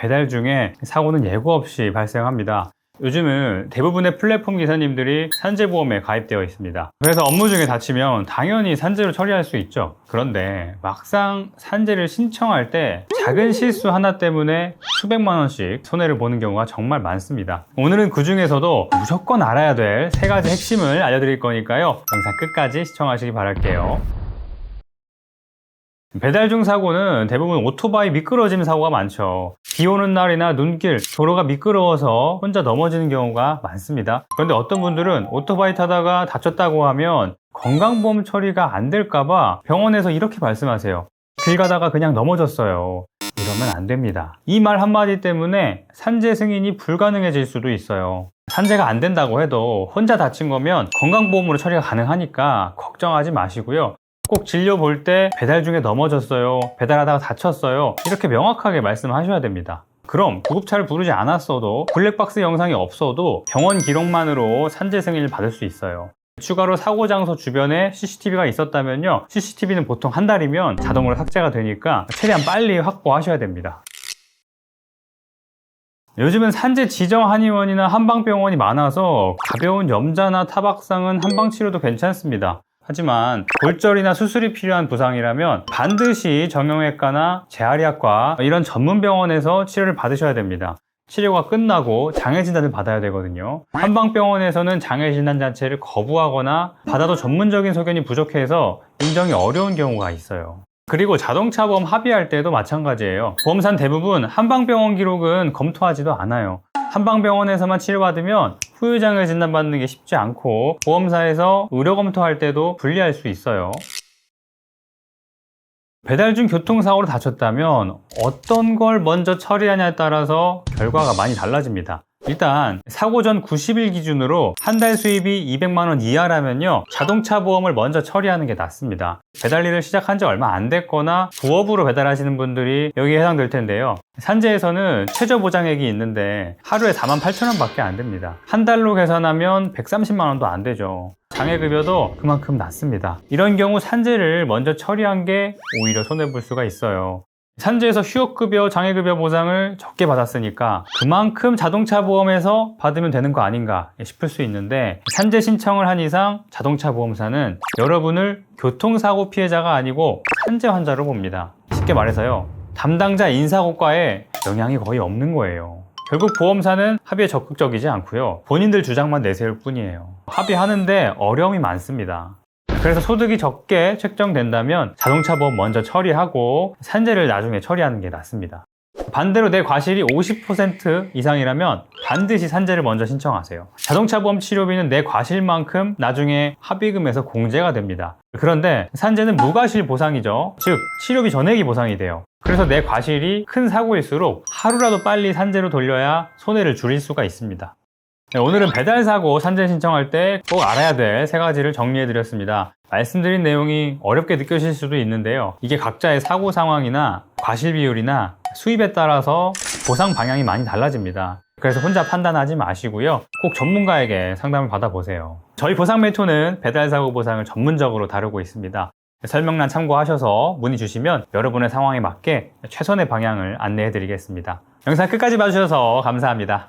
배달 중에 사고는 예고 없이 발생합니다. 요즘은 대부분의 플랫폼 기사님들이 산재보험에 가입되어 있습니다. 그래서 업무 중에 다치면 당연히 산재로 처리할 수 있죠. 그런데 막상 산재를 신청할 때 작은 실수 하나 때문에 수백만 원씩 손해를 보는 경우가 정말 많습니다. 오늘은 그 중에서도 무조건 알아야 될 3가지 핵심을 알려드릴 거니까요. 영상 끝까지 시청하시기 바랄게요. 배달 중 사고는 대부분 오토바이 미끄러짐 사고가 많죠. 비 오는 날이나 눈길, 도로가 미끄러워서 혼자 넘어지는 경우가 많습니다. 그런데 어떤 분들은 오토바이 타다가 다쳤다고 하면 건강보험 처리가 안 될까봐 병원에서 이렇게 말씀하세요. 길 가다가 그냥 넘어졌어요. 이러면 안 됩니다. 이 말 한마디 때문에 산재 승인이 불가능해질 수도 있어요. 산재가 안 된다고 해도 혼자 다친 거면 건강보험으로 처리가 가능하니까 걱정하지 마시고요. 꼭 진료 볼 때 배달 중에 넘어졌어요, 배달하다가 다쳤어요, 이렇게 명확하게 말씀하셔야 됩니다. 그럼 구급차를 부르지 않았어도, 블랙박스 영상이 없어도 병원 기록만으로 산재 승인을 받을 수 있어요. 추가로 사고 장소 주변에 CCTV가 있었다면요, CCTV는 보통 한 달이면 자동으로 삭제가 되니까 최대한 빨리 확보하셔야 됩니다. 요즘은 산재 지정 한의원이나 한방병원이 많아서 가벼운 염자나 타박상은 한방치료도 괜찮습니다. 하지만 골절이나 수술이 필요한 부상이라면 반드시 정형외과나 재활의학과 이런 전문 병원에서 치료를 받으셔야 됩니다. 치료가 끝나고 장애진단을 받아야 되거든요. 한방병원에서는 장애진단 자체를 거부하거나 받아도 전문적인 소견이 부족해서 인정이 어려운 경우가 있어요. 그리고 자동차 보험 합의할 때도 마찬가지예요. 보험사는 대부분 한방병원 기록은 검토하지도 않아요. 한방병원에서만 치료받으면 후유장애 진단받는 게 쉽지 않고 보험사에서 의료 검토할 때도 불리할 수 있어요. 배달 중 교통사고로 다쳤다면 어떤 걸 먼저 처리하냐에 따라서 결과가 많이 달라집니다. 일단 사고 전 90일 기준으로 한 달 수입이 200만 원 이하라면요, 자동차 보험을 먼저 처리하는 게 낫습니다. 배달 일을 시작한 지 얼마 안 됐거나 부업으로 배달하시는 분들이 여기에 해당될 텐데요. 산재에서는 최저 보장액이 있는데 하루에 48,000원 밖에 안 됩니다. 한 달로 계산하면 130만 원도 안 되죠. 장애급여도 그만큼 낮습니다. 이런 경우 산재를 먼저 처리한 게 오히려 손해볼 수가 있어요. 산재에서 휴업급여, 장애급여 보상을 적게 받았으니까 그만큼 자동차 보험에서 받으면 되는 거 아닌가 싶을 수 있는데, 산재 신청을 한 이상 자동차 보험사는 여러분을 교통사고 피해자가 아니고 산재 환자로 봅니다. 쉽게 말해서요, 담당자 인사고과에 영향이 거의 없는 거예요. 결국 보험사는 합의에 적극적이지 않고요, 본인들 주장만 내세울 뿐이에요. 합의하는데 어려움이 많습니다. 그래서 소득이 적게 책정된다면 자동차 보험 먼저 처리하고 산재를 나중에 처리하는 게 낫습니다. 반대로 내 과실이 50% 이상이라면 반드시 산재를 먼저 신청하세요. 자동차 보험 치료비는 내 과실만큼 나중에 합의금에서 공제가 됩니다. 그런데 산재는 무과실 보상이죠. 즉 치료비 전액이 보상이 돼요. 그래서 내 과실이 큰 사고일수록 하루라도 빨리 산재로 돌려야 손해를 줄일 수가 있습니다. 네, 오늘은 배달사고 산재 신청할 때 꼭 알아야 될 3가지를 정리해드렸습니다. 말씀드린 내용이 어렵게 느껴질 수도 있는데요, 이게 각자의 사고 상황이나 과실 비율이나 수입에 따라서 보상 방향이 많이 달라집니다. 그래서 혼자 판단하지 마시고요, 꼭 전문가에게 상담을 받아보세요. 저희 보상 메토는 배달사고 보상을 전문적으로 다루고 있습니다. 설명란 참고하셔서 문의 주시면 여러분의 상황에 맞게 최선의 방향을 안내해 드리겠습니다. 영상 끝까지 봐주셔서 감사합니다.